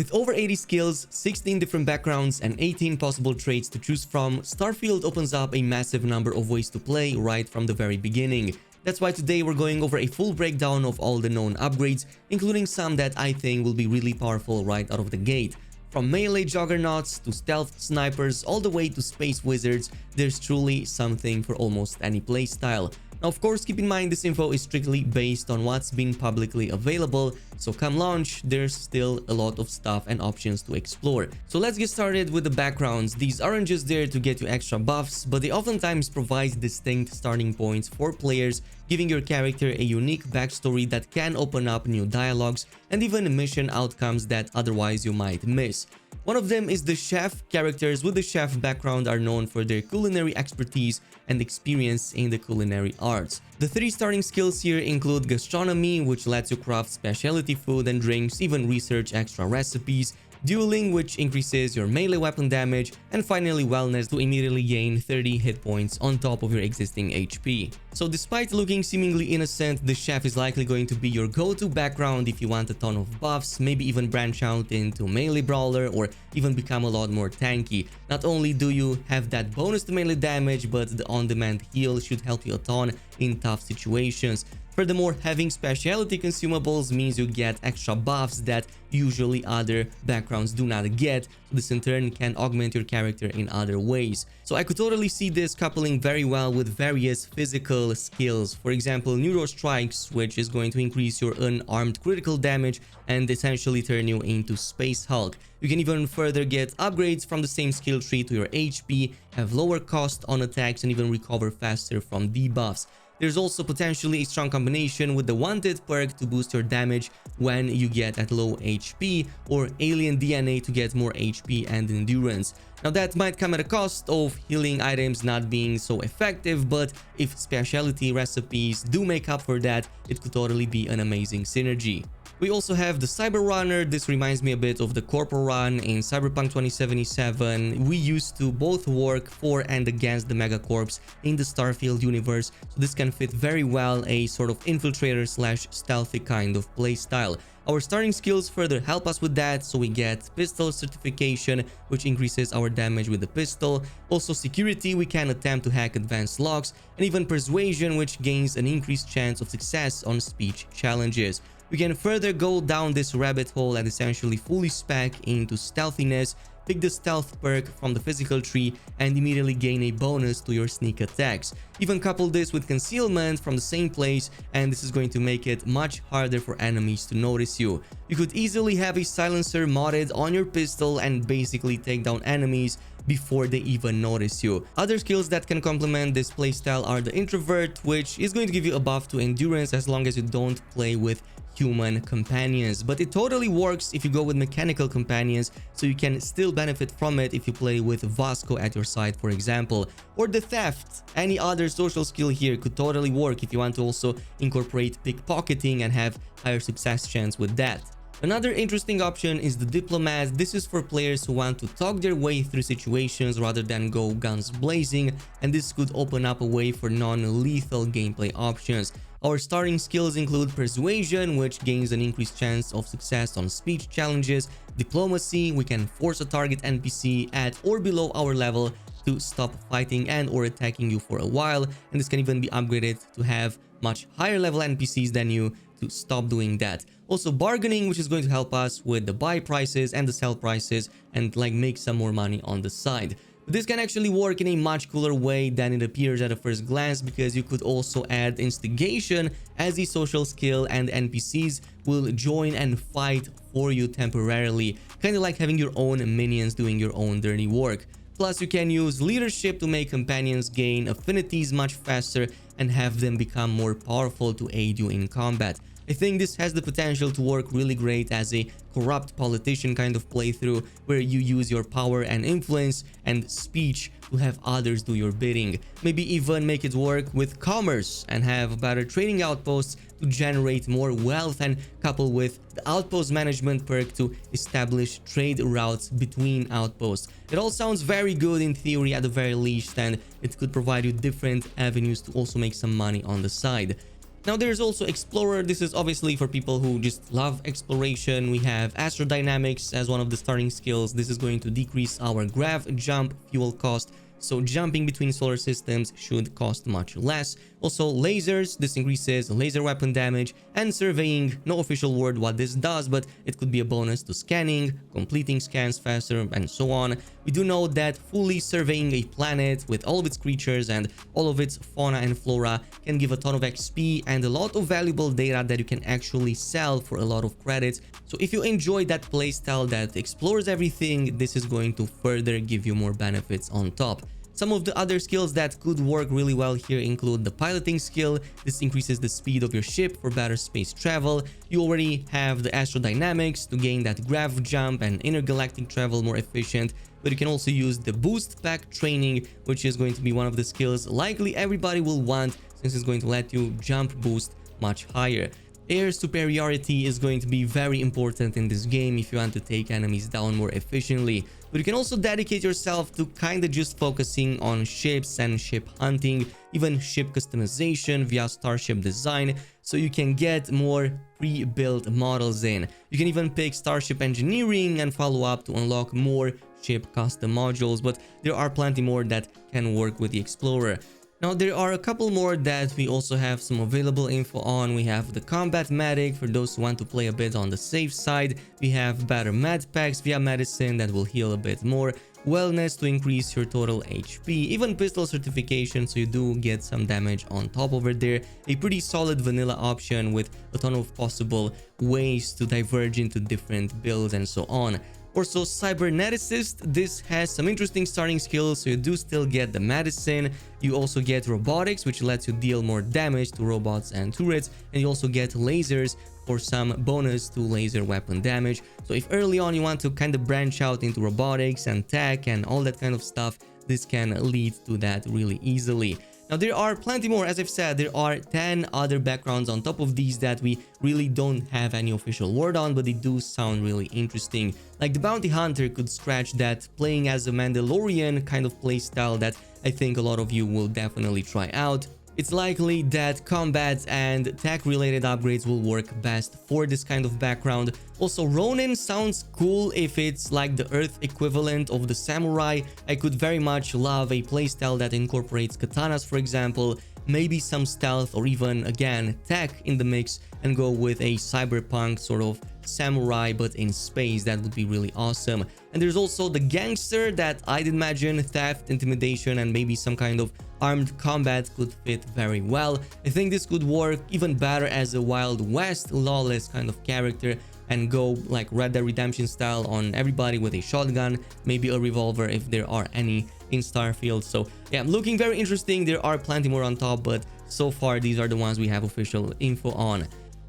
With over 80 skills, 16 different backgrounds, and 18 possible traits to choose from, Starfield opens up a massive number of ways to play right from the very beginning. That's why today we're going over a full breakdown of all the known upgrades, including some that I think will be really powerful right out of the gate. From melee juggernauts to stealth snipers all the way to space wizards, there's truly something for almost any playstyle. Now, of course, keep in mind this info is strictly based on what's been publicly available, so come launch, there's still a lot of stuff and options to explore. So let's get started with the backgrounds. These aren't just there to get you extra buffs, but they oftentimes provide distinct starting points for players, giving your character a unique backstory that can open up new dialogues and even mission outcomes that otherwise you might miss. One of them is the chef. Characters with the chef background are known for their culinary expertise and experience in the culinary arts. The 3 starting skills here include gastronomy, which lets you craft specialty food and drinks, even research extra recipes, dueling, which increases your melee weapon damage, and finally wellness to immediately gain 30 hit points on top of your existing HP. So despite looking seemingly innocent, the chef is likely going to be your go-to background if you want a ton of buffs, maybe even branch out into melee brawler or even become a lot more tanky. Not only do you have that bonus to melee damage, but the on-demand heal should help you a ton in tough situations. Furthermore, having specialty consumables means you get extra buffs that usually other backgrounds do not get, so this in turn can augment your character in other ways. So I could totally see this coupling very well with various physical skills. For example, Neuro Strikes, which is going to increase your unarmed critical damage and essentially turn you into Space Hulk. You can even further get upgrades from the same skill tree to your HP, have lower cost on attacks, and even recover faster from debuffs. There's also potentially a strong combination with the Wanted perk to boost your damage when you get at low HP, or Alien DNA to get more HP and endurance. Now that might come at a cost of healing items not being so effective, but if specialty recipes do make up for that, it could totally be an amazing synergy. We also have the Cyber Runner. This reminds me a bit of the Corporal Run in Cyberpunk 2077. We used to both work for and against the Megacorps in the Starfield universe, so this can fit very well a sort of infiltrator slash stealthy kind of playstyle. Our starting skills further help us with that, so we get pistol certification, which increases our damage with the pistol. Also security, we can attempt to hack advanced locks, and even persuasion, which gains an increased chance of success on speech challenges. We can further go down this rabbit hole and essentially fully spec into stealthiness, pick the stealth perk from the physical tree, and immediately gain a bonus to your sneak attacks. Even couple this with concealment from the same place, and this is going to make it much harder for enemies to notice you. You could easily have a silencer modded on your pistol and basically take down enemies before they even notice you. Other skills that can complement this playstyle are the Introvert, which is going to give you a buff to endurance as long as you don't play with human companions, but it totally works if you go with mechanical companions, so you can still benefit from it if you play with Vasco at your side, for example. Or the Theft. Any other social skill here could totally work if you want to also incorporate pickpocketing and have higher success chance with that. Another interesting option is the Diplomat. This is for players who want to talk their way through situations rather than go guns blazing, and this could open up a way for non-lethal gameplay options. Our starting skills include Persuasion, which gains an increased chance of success on speech challenges. Diplomacy, we can force a target NPC at or below our level to stop fighting and or attacking you for a while, and this can even be upgraded to have much higher level NPCs than you to stop doing that. Also Bargaining, which is going to help us with the buy prices and the sell prices and like make some more money on the side. But this can actually work in a much cooler way than it appears at a first glance, because you could also add Instigation as a social skill, and NPCs will join and fight for you temporarily, kind of like having your own minions doing your own dirty work. Plus, you can use Leadership to make companions gain affinities much faster and have them become more powerful to aid you in combat. I think this has the potential to work really great as a corrupt politician kind of playthrough, where you use your power and influence and speech to have others do your bidding. Maybe even make it work with commerce and have better trading outposts to generate more wealth, and couple with the outpost management perk to establish trade routes between outposts. It all sounds very good in theory at the very least, and it could provide you different avenues to also make some money on the side. Now there's also Explorer. This is obviously for people who just love exploration. We have Astrodynamics as one of the starting skills. This is going to decrease our grav jump fuel cost, so jumping between solar systems should cost much less. Also lasers, this increases laser weapon damage, and surveying, no official word what this does, but it could be a bonus to scanning, completing scans faster, and so on. We do know that fully surveying a planet with all of its creatures and all of its fauna and flora can give a ton of XP and a lot of valuable data that you can actually sell for a lot of credits. So if you enjoy that playstyle that explores everything, this is going to further give you more benefits on top. Some of the other skills that could work really well here include the piloting skill. This increases the speed of your ship for better space travel. You already have the astrodynamics to gain that grav jump and intergalactic travel more efficient, but you can also use the boost pack training, which is going to be one of the skills likely everybody will want, since it's going to let you jump boost much higher. Air superiority is going to be very important in this game if you want to take enemies down more efficiently. But you can also dedicate yourself to kinda just focusing on ships and ship hunting, even ship customization via starship design, so you can get more pre-built models in. You can even pick starship engineering and follow up to unlock more ship custom modules, but there are plenty more that can work with the Explorer. Now there are a couple more that we also have some available info on. We have the Combat Medic for those who want to play a bit on the safe side. We have better med packs via medicine that will heal a bit more. Wellness to increase your total HP. Even pistol certification, so you do get some damage on top over there. A pretty solid vanilla option with a ton of possible ways to diverge into different builds and so on. Also, Cyberneticist, this has some interesting starting skills, so you do still get the medicine. You also get robotics, which lets you deal more damage to robots and turrets, and you also get lasers for some bonus to laser weapon damage. So if early on you want to kind of branch out into robotics and tech and all that kind of stuff, this can lead to that really easily. Now there are plenty more. As I've said, there are 10 other backgrounds on top of these that we really don't have any official word on, but they do sound really interesting. Like the Bounty Hunter could scratch that playing as a Mandalorian kind of playstyle that I think a lot of you will definitely try out. It's likely that combat and tech related upgrades will work best for this kind of background. Also, Ronin sounds cool if it's like the Earth equivalent of the Samurai. I could very much love a playstyle that incorporates katanas, for example, maybe some stealth or even, again, tech in the mix, and go with a cyberpunk sort of samurai but in space. That would be really awesome. And there's also the Gangster that I'd imagine theft, intimidation, and maybe some kind of armed combat could fit very well. I think this could work even better as a Wild West lawless kind of character and go like Red Dead Redemption style on everybody with a shotgun, maybe a revolver if there are any in Starfield. So yeah, looking very interesting. There are plenty more on top, but so far these are the ones we have official info on.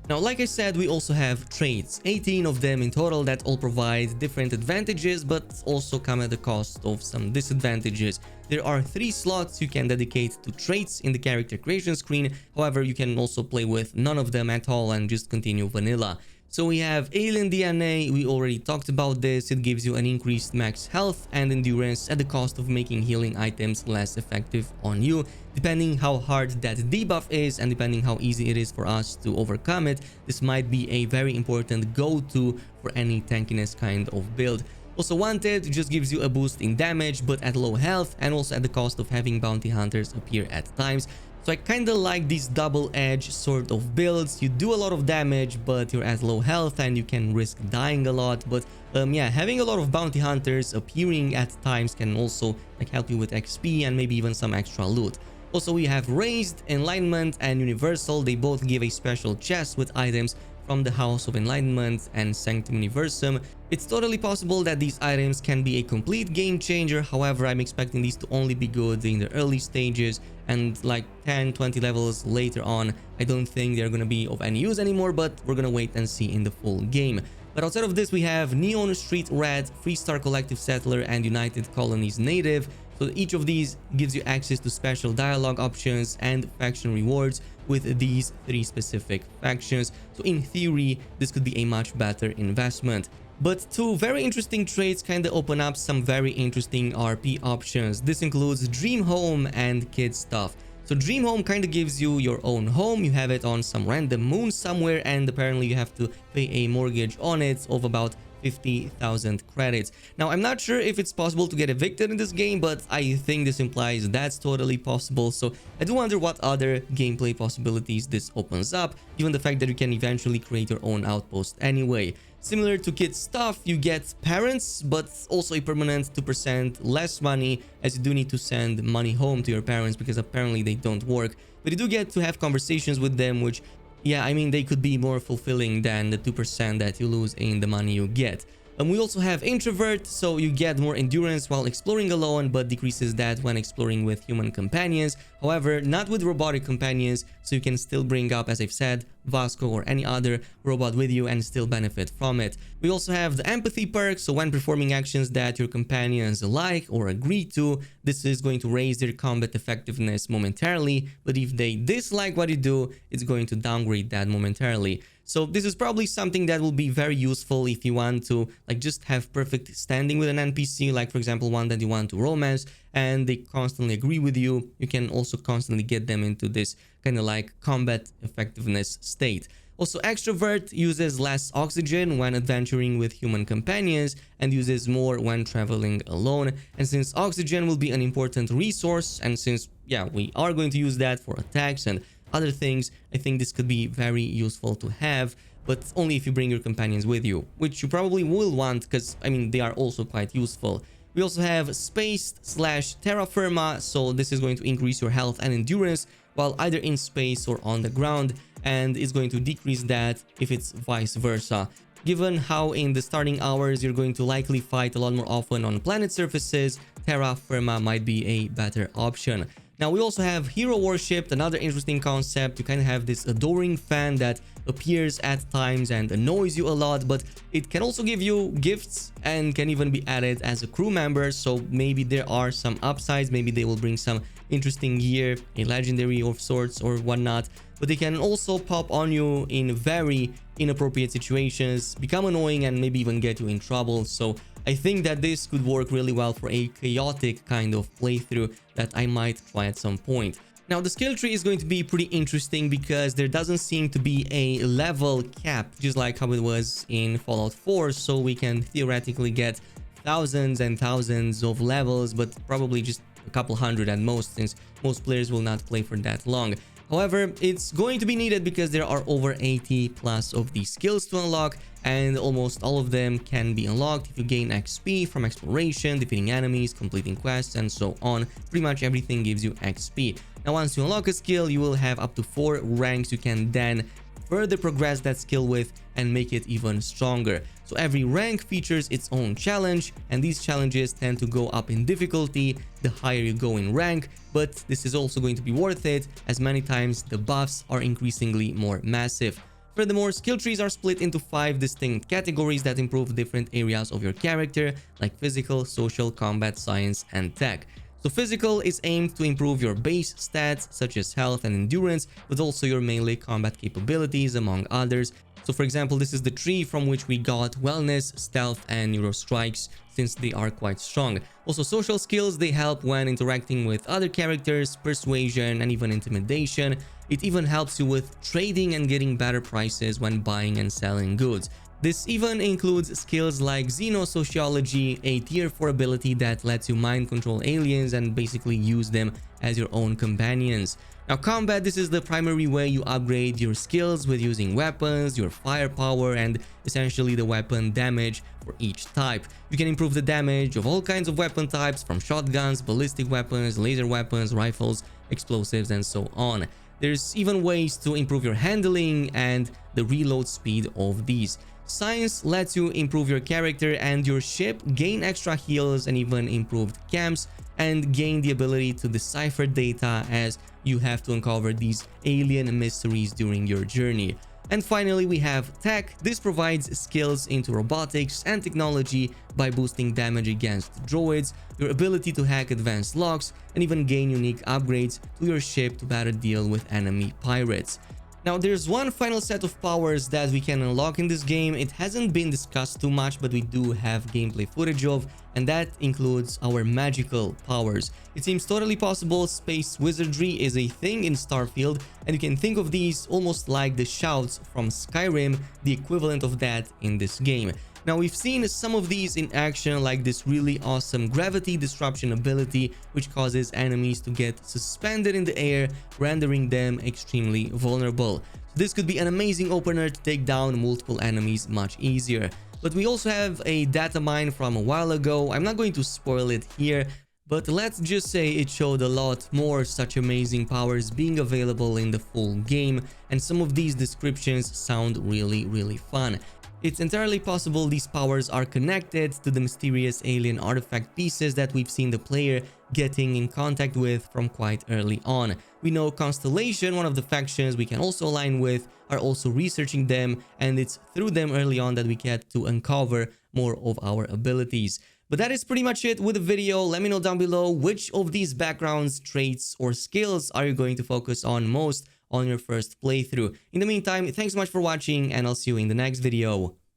Now, like I said, we also have traits, 18 of them in total, that all provide different advantages, but also come at the cost of some disadvantages. There are 3 slots you can dedicate to traits in the character creation screen. However, you can also play with none of them at all and just continue vanilla. So we have Alien DNA, we already talked about this. It gives you an increased max health and endurance at the cost of making healing items less effective on you. Depending how hard that debuff is and depending how easy it is for us to overcome it, this might be a very important go-to for any tankiness kind of build. Also, Wanted just gives you a boost in damage but at low health, and also at the cost of having bounty hunters appear at times. So I kinda like these double-edged sort of builds. You do a lot of damage, but you're at low health and you can risk dying a lot. But yeah, having a lot of bounty hunters appearing at times can also like help you with XP and maybe even some extra loot. Also, we have Raised, Enlightenment, and Universal. They both give a special chest with items from the House of Enlightenment and Sanctum Universum. It's totally possible that these items can be a complete game changer. However, I'm expecting these to only be good in the early stages, and like 10-20 levels later on, I don't think they're gonna be of any use anymore, but we're gonna wait and see in the full game. But outside of this, we have Neon Street Red, Freestar Collective Settler, and United Colonies Native. So each of these gives you access to special dialogue options and faction rewards with these 3 specific factions. So in theory, this could be a much better investment. But 2 very interesting traits kind of open up some very interesting RP options. This includes Dream Home and Kid Stuff. So So Dream Home kind of gives you your own home. You have it on some random moon somewhere, and apparently you have to pay a mortgage on it of about 50,000 credits. Now, I'm not sure if it's possible to get evicted in this game, but I think this implies that's totally possible. So I do wonder what other gameplay possibilities this opens up, given the fact that you can eventually create your own outpost anyway. Similar to Kid's stuff, you get parents, but also a permanent 2% less money, as you do need to send money home to your parents because apparently they don't work. But you do get to have conversations with them, which, yeah, I mean, they could be more fulfilling than the 2% that you lose in the money you get. And we also have Introvert, so you get more endurance while exploring alone, but decreases that when exploring with human companions. However, not with robotic companions, so you can still bring up, as I've said, Vasco or any other robot with you and still benefit from it. We also have the Empathy perk, so when performing actions that your companions like or agree to, this is going to raise their combat effectiveness momentarily, but if they dislike what you do, it's going to downgrade that momentarily. So this is probably something that will be very useful if you want to like just have perfect standing with an NPC, like for example one that you want to romance and they constantly agree with you. You can also constantly get them into this kind of like combat effectiveness state. Also, Extrovert uses less oxygen when adventuring with human companions and uses more when traveling alone. And since oxygen will be an important resource, and since, yeah, we are going to use that for attacks and other things, I think this could be very useful to have, but only if you bring your companions with you, which you probably will want because, I mean, they are also quite useful. We also have Space/Terra Firma, so this is going to increase your health and endurance while either in space or on the ground, and it's going to decrease that if it's vice versa. Given how in the starting hours you're going to likely fight a lot more often on planet surfaces, Terra Firma might be a better option. Now, we also have Hero Worship, another interesting concept. You kind of have this adoring fan that appears at times and annoys you a lot, but it can also give you gifts and can even be added as a crew member. So maybe there are some upsides. Maybe they will bring some interesting gear, a legendary of sorts or whatnot, but they can also pop on you in very inappropriate situations, become annoying, and maybe even get you in trouble. So I think that this could work really well for a chaotic kind of playthrough that I might try at some point. Now, the skill tree is going to be pretty interesting because there doesn't seem to be a level cap, just like how it was in Fallout 4, so we can theoretically get thousands and thousands of levels, but probably just a couple hundred at most, since most players will not play for that long. However, it's going to be needed because there are over 80 plus of these skills to unlock, and almost all of them can be unlocked if you gain XP from exploration, defeating enemies, completing quests, and so on. Pretty much everything gives you XP. Now, once you unlock a skill, you will have up to 4 ranks you can then further progress that skill with and make it even stronger. So every rank features its own challenge, and these challenges tend to go up in difficulty the higher you go in rank, but this is also going to be worth it as many times the buffs are increasingly more massive. Furthermore, skill trees are split into 5 distinct categories that improve different areas of your character, like physical, social, combat, science, and tech. So physical is aimed to improve your base stats such as health and endurance, but also your melee combat capabilities, among others. So for example, this is the tree from which we got wellness, stealth, and neuro strikes, since they are quite strong. Also, social skills, they help when interacting with other characters, persuasion, and even intimidation. It even helps you with trading and getting better prices when buying and selling goods. This even includes skills like Xenosociology, a tier 4 ability that lets you mind control aliens and basically use them as your own companions. Now, combat, this is the primary way you upgrade your skills with using weapons, your firepower, and essentially the weapon damage for each type. You can improve the damage of all kinds of weapon types, from shotguns, ballistic weapons, laser weapons, rifles, explosives, and so on. There's even ways to improve your handling and the reload speed of these. Science lets you improve your character and your ship, gain extra heals and even improved camps, and gain the ability to decipher data as you have to uncover these alien mysteries during your journey. And finally, we have tech. This provides skills into robotics and technology by boosting damage against droids, your ability to hack advanced locks, and even gain unique upgrades to your ship to better deal with enemy pirates. Now, there's one final set of powers that we can unlock in this game. It hasn't been discussed too much, but we do have gameplay footage of, and that includes our magical powers. It seems totally possible space wizardry is a thing in Starfield, and you can think of these almost like the shouts from Skyrim, the equivalent of that in this game. Now, we've seen some of these in action, like this really awesome gravity disruption ability, which causes enemies to get suspended in the air, rendering them extremely vulnerable. So this could be an amazing opener to take down multiple enemies much easier. But we also have a data mine from a while ago. I'm not going to spoil it here, but let's just say it showed a lot more such amazing powers being available in the full game, and some of these descriptions sound really fun. It's entirely possible these powers are connected to the mysterious alien artifact pieces that we've seen the player getting in contact with from quite early on. We know Constellation, one of the factions we can also align with, are also researching them, and it's through them early on that we get to uncover more of our abilities. But that is pretty much it with the video. Let me know down below which of these backgrounds, traits, or skills are you going to focus on most on your first playthrough. In the meantime, thanks so much for watching, and I'll see you in the next video.